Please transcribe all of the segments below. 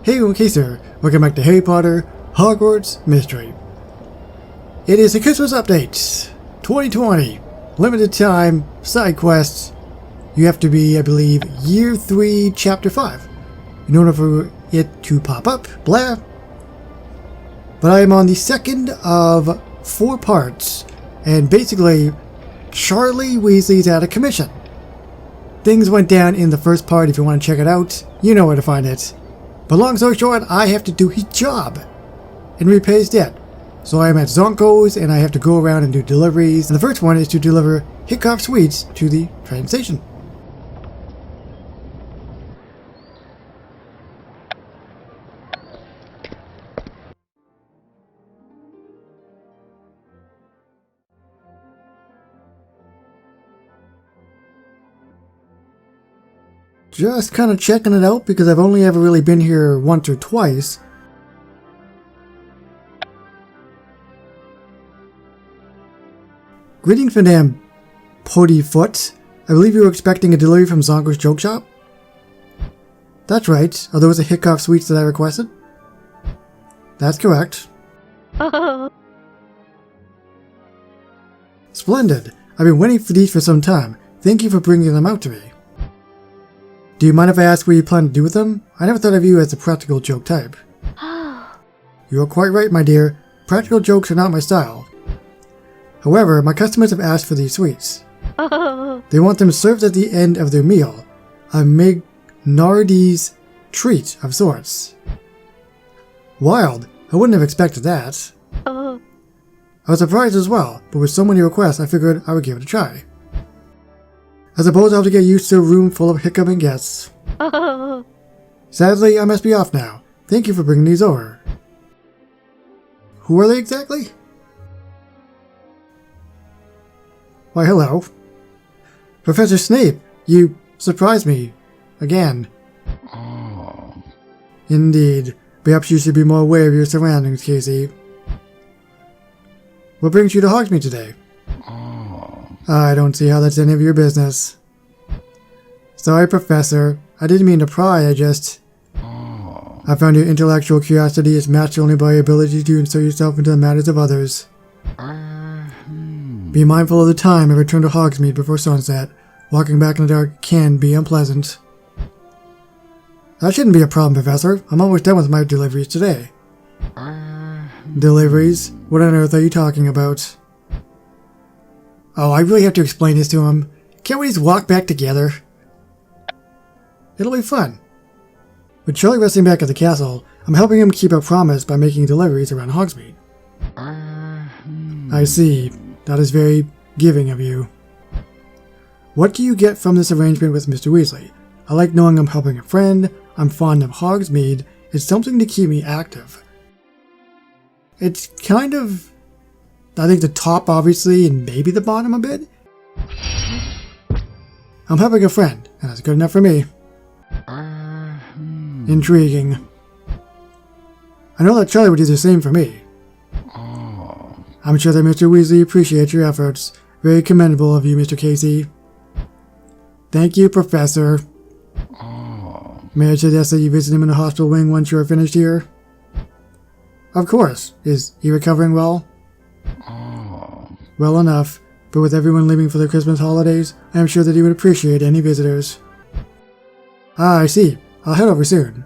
Hey, okay sir, welcome back to Harry Potter Hogwarts Mystery. It is a Christmas update 2020, limited time, side quests. You have to be, I believe, year 3, chapter 5 in order for it to pop up, blah. But I am on the second of 4 parts, and basically, Charlie Weasley's out of commission. Things went down in the first part. If you want to check it out, you know where to find it. But long story short, I have to do his job and repay his debt. So I am at Zonko's and I have to go around and do deliveries. And the first one is to deliver Hickoff sweets to the train station. Just kind of checking it out because I've only ever really been here once or twice. Greetings, Madame Pottyfoot. I believe you were expecting a delivery from Zonko's joke shop? That's right. Are those the Hickoff sweets that I requested? That's correct. Splendid. I've been waiting for these for some time. Thank you for bringing them out to me. Do you mind if I ask what you plan to do with them? I never thought of you as the practical joke type. You are quite right, my dear. Practical jokes are not my style. However, my customers have asked for these sweets. They want them served at the end of their meal. A Mignardi's treat of sorts. Wild. I wouldn't have expected that. I was surprised as well, but with so many requests, I figured I would give it a try. I suppose I'll have to get used to a room full of hiccuping guests. Sadly, I must be off now. Thank you for bringing these over. Who are they exactly? Why, hello. Professor Snape, you surprised me. Again. Indeed. Perhaps you should be more aware of your surroundings, Casey. What brings you to Hogsmeade today? I don't see how that's any of your business. Sorry, Professor. I didn't mean to pry, I found your intellectual curiosity is matched only by your ability to insert yourself into the matters of others. Be mindful of the time and return to Hogsmeade before sunset. Walking back in the dark can be unpleasant. That shouldn't be a problem, Professor. I'm almost done with my deliveries today. Deliveries? What on earth are you talking about? Oh, I really have to explain this to him. Can't we just walk back together? It'll be fun. With Charlie resting back at the castle, I'm helping him keep a promise by making deliveries around Hogsmeade. I see. That is very giving of you. What do you get from this arrangement with Mr. Weasley? I like knowing I'm helping a friend. I'm fond of Hogsmeade. It's something to keep me active. It's kind of... I think the top, obviously, and maybe the bottom a bit. I'm helping a friend, and that's good enough for me. Intriguing. I know that Charlie would do the same for me. I'm sure that Mr. Weasley appreciates your efforts. Very commendable of you, Mr. Casey. Thank you, Professor. May I suggest that you visit him in the hospital wing once you are finished here? Of course. Is he recovering well? Well enough, but with everyone leaving for the Christmas holidays, I am sure that he would appreciate any visitors. Ah, I see. I'll head over soon.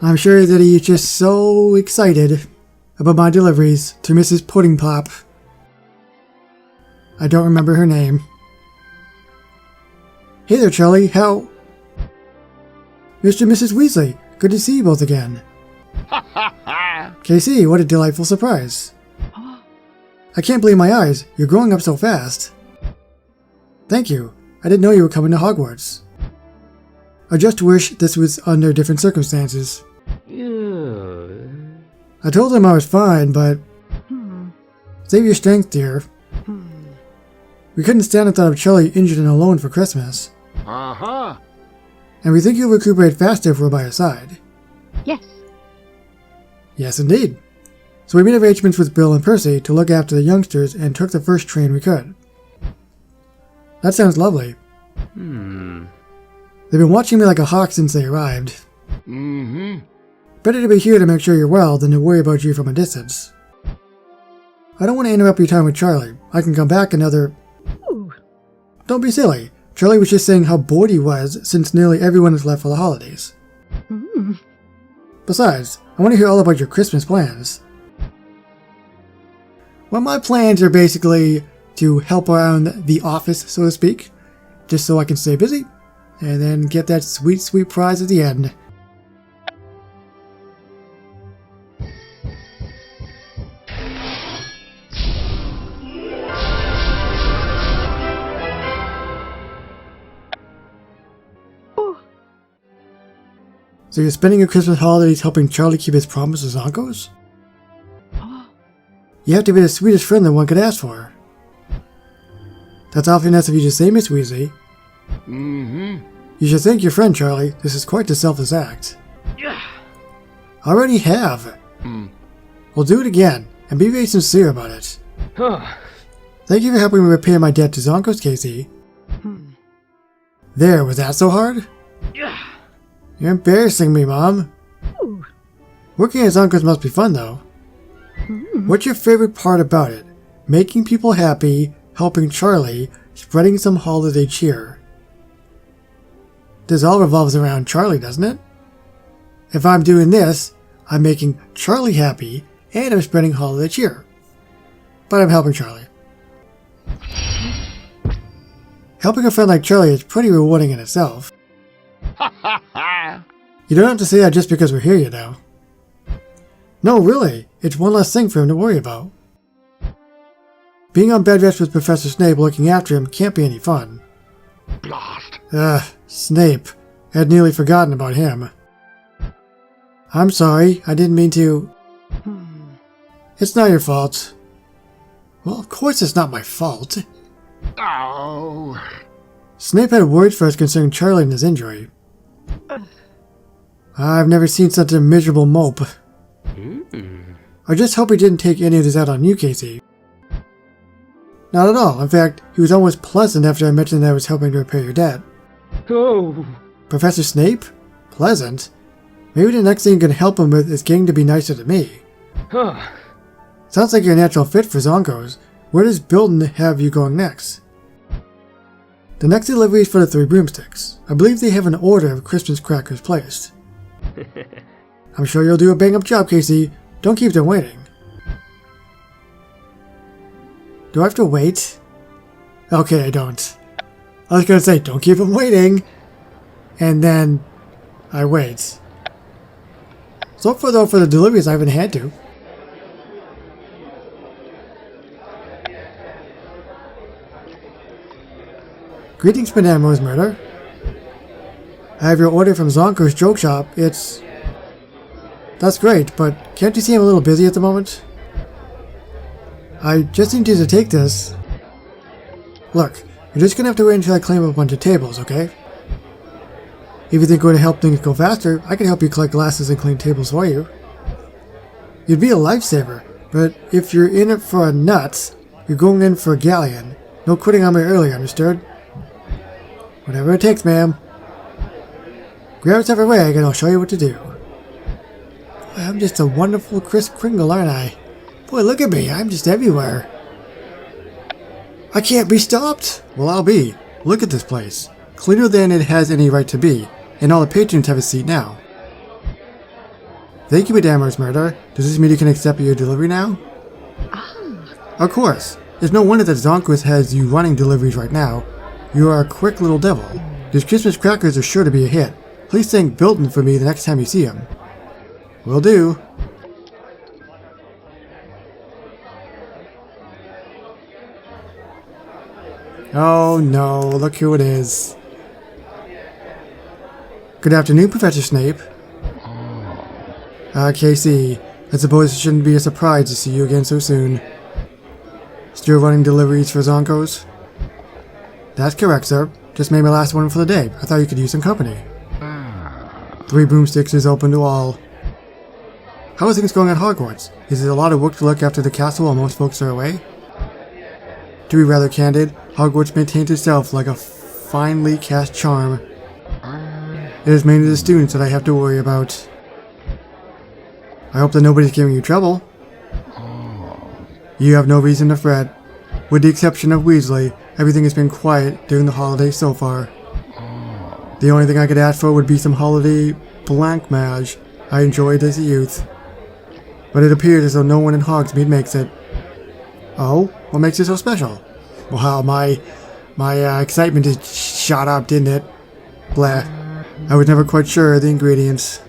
I'm sure that he is just so excited about my deliveries to Mrs. Pudding Pop. I don't remember her name. Hey there, Charlie. How... Mr. and Mrs. Weasley, good to see you both again. Casey, what a delightful surprise. I can't believe my eyes. You're growing up so fast. Thank you. I didn't know you were coming to Hogwarts. I just wish this was under different circumstances. I told him I was fine, but... Save your strength, dear. We couldn't stand the thought of Charlie injured and alone for Christmas. And we think you'll recuperate faster if we're by your side. Yes. Yes, indeed. So we made arrangements with Bill and Percy to look after the youngsters and took the first train we could. That sounds lovely. They've been watching me like a hawk since they arrived. Better to be here to make sure you're well than to worry about you from a distance. I don't want to interrupt your time with Charlie. I can come back another... Don't be silly. Charlie was just saying how bored he was since nearly everyone has left for the holidays. Besides, I want to hear all about your Christmas plans. Well, my plans are basically to help around the office, so to speak, just so I can stay busy, and then get that sweet, sweet prize at the end. So you're spending your Christmas holidays helping Charlie keep his promise to Zonkos? You have to be the sweetest friend that one could ask for. That's awfully nice of you to say, Miss Weasley. You should thank your friend, Charlie. This is quite the selfless act. I already have. We'll do it again, and be very sincere about it. Thank you for helping me repay my debt to Zonkos, Casey. There, was that so hard? You're embarrassing me, Mom. Working at Zonko's must be fun, though. What's your favorite part about it? Making people happy, helping Charlie, spreading some holiday cheer. This all revolves around Charlie, doesn't it? If I'm doing this, I'm making Charlie happy, and I'm spreading holiday cheer. But I'm helping Charlie. Helping a friend like Charlie is pretty rewarding in itself. You don't have to say that just because we're here, you know. No, really, it's one less thing for him to worry about. Being on bed rest with Professor Snape looking after him can't be any fun. Blast! Snape. I had nearly forgotten about him. I'm sorry, I didn't mean to... It's not your fault. Well, of course it's not my fault. Oh! Snape had words for us concerning Charlie and his injury. I've never seen such a miserable mope. I just hope he didn't take any of this out on you, Casey. Not at all. In fact, he was almost pleasant after I mentioned that I was helping to repay your debt. Oh! Professor Snape? Pleasant? Maybe the next thing you can help him with is getting to be nicer to me. Sounds like you're a natural fit for Zonkos. Where does Bilton have you going next? The next delivery is for the 3 Broomsticks. I believe they have an order of Christmas crackers placed. I'm sure you'll do a bang-up job, Casey. Don't keep them waiting. Do I have to wait? Okay, I don't. I was gonna say, don't keep them waiting. And then, I wait. So far though, for the deliveries I haven't had to. Greetings, Madame Rose Murder. I have your order from Zonko's Joke Shop. That's great, but can't you see I'm a little busy at the moment? I just need you to take this. Look, you're just gonna have to wait until I claim a bunch of tables, okay? If you think we're gonna help things go faster, I can help you collect glasses and clean tables for you. You'd be a lifesaver, but if you're in it for a nut, you're going in for a galleon. No quitting on me early, understood? Whatever it takes, ma'am. Grab yourself a rag and I'll show you what to do. Boy, I'm just a wonderful Kris Kringle, aren't I? Boy, look at me. I'm just everywhere. I can't be stopped. Well, I'll be. Look at this place. Cleaner than it has any right to be. And all the patrons have a seat now. Thank you, Madame Rose Murder. Does this mean you can accept your delivery now? Of course. There's no wonder that Zonkos has you running deliveries right now. You are a quick little devil. These Christmas crackers are sure to be a hit. Please thank Bilton for me the next time you see him. Will do. Oh no, look who it is. Good afternoon, Professor Snape. Casey, I suppose it shouldn't be a surprise to see you again so soon. Still running deliveries for Zonkos? That's correct, sir. Just made my last one for the day. I thought you could use some company. 3 Broomsticks is open to all. How are things going at Hogwarts? Is it a lot of work to look after the castle while most folks are away? To be rather candid, Hogwarts maintains itself like a finely cast charm. It is mainly the students that I have to worry about. I hope that nobody's giving you trouble. You have no reason to fret. With the exception of Weasley, everything has been quiet during the holidays so far. The only thing I could ask for would be some holiday blank mage I enjoyed as a youth. But it appears as though no one in Hogsmeade makes it. Oh? What makes it so special? Wow, my excitement just shot up, didn't it? Blah. I was never quite sure of the ingredients.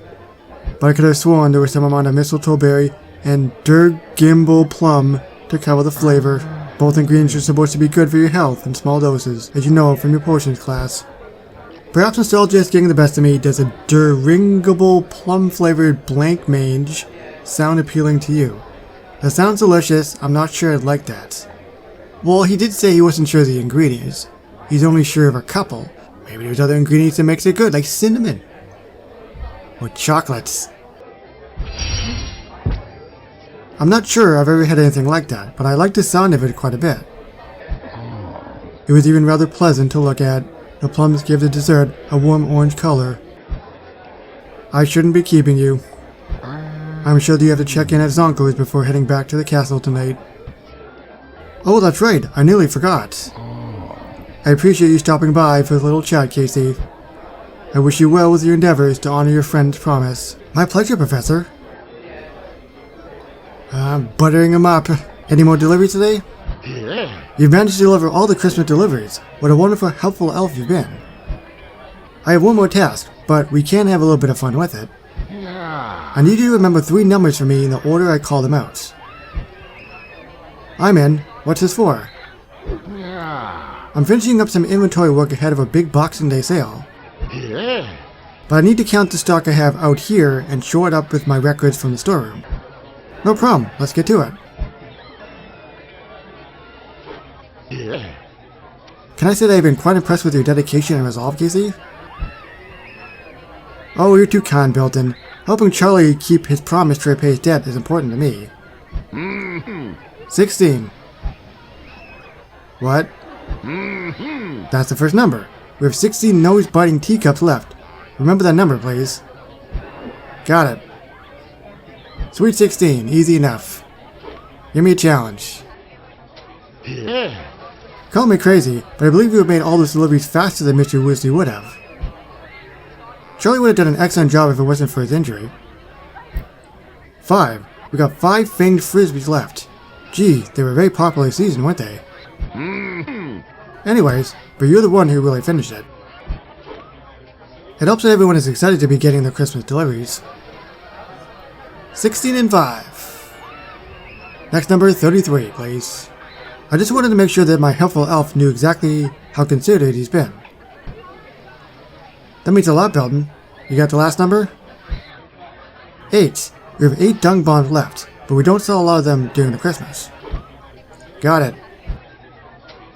But I could have sworn there was some amount of mistletoe berry and Durgimble plum to cover the flavor. Both ingredients are supposed to be good for your health in small doses, as you know from your potions class. Perhaps nostalgia is getting the best of me. Does a Durgimble plum-flavored blank mage sound appealing to you? That sounds delicious. I'm not sure I'd like that. Well, he did say he wasn't sure of the ingredients. He's only sure of a couple. Maybe there's other ingredients that makes it good, like cinnamon. Or chocolates. I'm not sure I've ever had anything like that, but I like the sound of it quite a bit. It was even rather pleasant to look at. The plums give the dessert a warm orange color. I shouldn't be keeping you. I'm sure that you have to check in at Zonko's before heading back to the castle tonight. Oh, that's right. I nearly forgot. I appreciate you stopping by for a little chat, Casey. I wish you well with your endeavors to honor your friend's promise. My pleasure, Professor. I'm buttering him up. Any more deliveries today? Yeah. You've managed to deliver all the Christmas deliveries. What a wonderful, helpful elf you've been. I have one more task, but we can have a little bit of fun with it. Yeah. I need you to remember 3 numbers for me in the order I call them out. I'm in. What's this for? Yeah. I'm finishing up some inventory work ahead of a big Boxing Day sale. Yeah. But I need to count the stock I have out here and shore it up with my records from the storeroom. No problem. Let's get to it. Yeah. Can I say that I've been quite impressed with your dedication and resolve, Casey? Oh, you're too kind, Bilton. Helping Charlie keep his promise to repay his debt is important to me. 16. What? That's the first number. We have 16 nose-biting teacups left. Remember that number, please. Got it. Sweet 16. Easy enough. Give me a challenge. Yeah. Call me crazy, but I believe you have made all those deliveries faster than Mr. Weasley would have. Charlie would have done an excellent job if it wasn't for his injury. 5. We got 5 fanged frisbees left. Gee, they were very popularly seasoned, weren't they? Anyways, but you're the one who really finished it. It helps that everyone is excited to be getting their Christmas deliveries. 16 and 5. Next number, 33, please. I just wanted to make sure that my helpful elf knew exactly how considerate he's been. That means a lot, Belton. You got the last number? 8. We have 8 dung bombs left, but we don't sell a lot of them during the Christmas. Got it.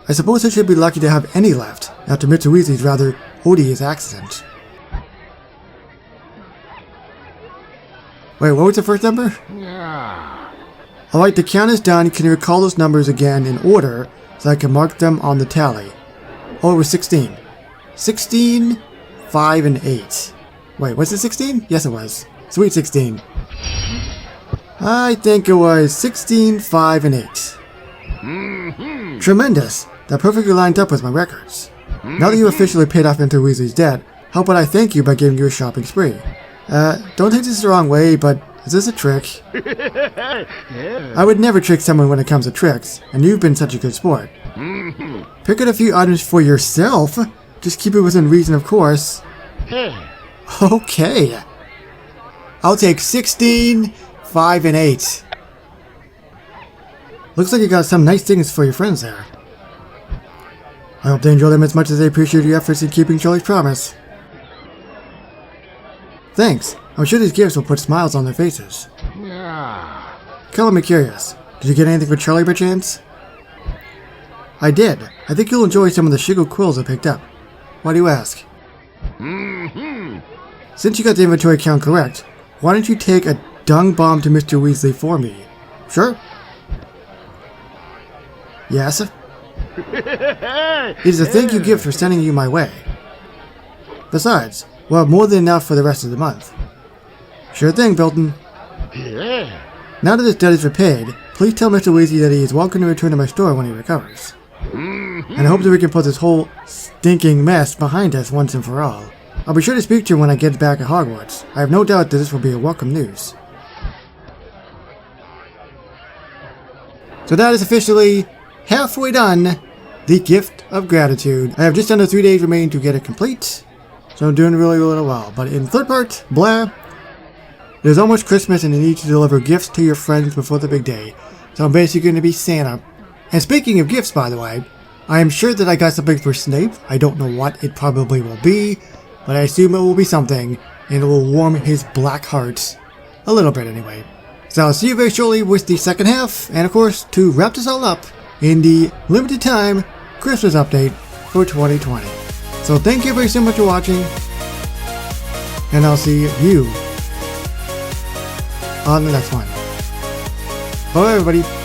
I suppose I should be lucky to have any left, after Mr. Weasley's rather odious accident. Wait, what was the first number? Yeah. Alright, the count is done. Can you recall those numbers again in order so I can mark them on the tally? Oh, it was 16. 16, 5, and 8. Wait, was it 16? Yes, it was. Sweet 16. I think it was 16, 5, and 8. Tremendous! That perfectly lined up with my records. Now that you officially paid off Mr. Weasley's debt, how about I thank you by giving you a shopping spree? Don't take this the wrong way, but is this a trick? Yeah. I would never trick someone when it comes to tricks, and you've been such a good sport. Pick out a few items for yourself. Just keep it within reason, of course. Yeah. Okay. I'll take 16, 5, and 8. Looks like you got some nice things for your friends there. I hope they enjoy them as much as they appreciate your efforts in keeping Charlie's promise. Thanks. I'm sure these gifts will put smiles on their faces. Yeah. Color me curious. Did you get anything for Charlie by chance? I did. I think you'll enjoy some of the shiggle quills I picked up. Why do you ask? Since you got the inventory count correct, why don't you take a dung bomb to Mr. Weasley for me? Sure? Yes? It is a thank you gift for sending you my way. Besides, we'll have more than enough for the rest of the month. Sure thing, Bilton. Yeah. Now that this debt is repaid, please tell Mr. Weasley that he is welcome to return to my store when he recovers. And I hope that we can put this whole stinking mess behind us once and for all. I'll be sure to speak to him when I get back at Hogwarts. I have no doubt that this will be a welcome news. So that is officially halfway done. The Gift of Gratitude. I have just under 3 days remaining to get it complete. So I'm doing really well. But in the third part, blah. It is almost Christmas and you need to deliver gifts to your friends before the big day. So I'm basically going to be Santa. And speaking of gifts, by the way, I am sure that I got something for Snape. I don't know what it probably will be, but I assume it will be something, and it will warm his black heart. A little bit anyway. So I'll see you very shortly with the second half, and of course, to wrap this all up in the limited time Christmas update for 2020. So thank you very so much for watching, and I'll see you on the next one. Bye everybody.